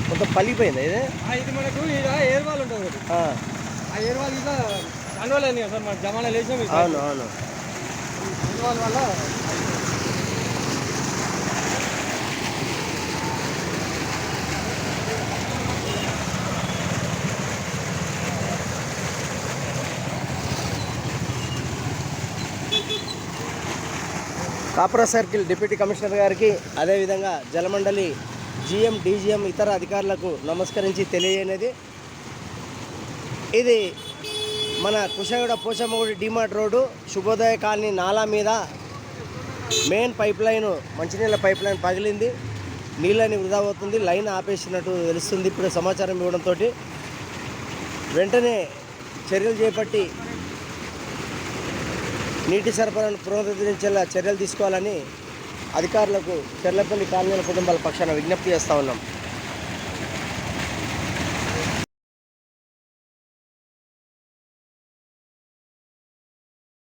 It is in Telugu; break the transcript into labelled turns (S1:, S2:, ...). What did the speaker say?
S1: మొత్తం పలిగిపోయింది ఇది.
S2: ఇది మనకు ఇలా ఎయిర్ వాల్ ఉంటుంది కదా, ఆ ఎయిర్ వాల్ ఇలా దానివల్ల సార్ మన జమానా లేచాం.
S1: అవును అవును,
S2: ఎయిర్ వాల్ వల్ల
S1: కాపురా సర్కిల్ డిప్యూటీ కమిషనర్ గారికి, అదేవిధంగా జలమండలి జీఎం, డీజీఎం, ఇతర అధికారులకు నమస్కరించి తెలియజేయనది, ఇది మన కుషాగూడ పోచమ్మగుడి డిమార్ట్ రోడ్డు శుభోదయ కాలనీ నాలా మీద మెయిన్ పైప్ లైన్, మంచినీళ్ళ పైప్ లైన్ పగిలింది. నీళ్ళని వృధా అవుతుంది, లైన్ ఆపేసినట్టు తెలుస్తుంది. ఇప్పుడు సమాచారం ఇవ్వడంతో వెంటనే చర్యలు చేపట్టి నీటి సరఫరాను పునరుద్ధరించేలా చర్యలు తీసుకోవాలని అధికారులకు చెర్లపల్లి కాలనీల కుటుంబాల పక్షాన విజ్ఞప్తి చేస్తూ ఉన్నాం.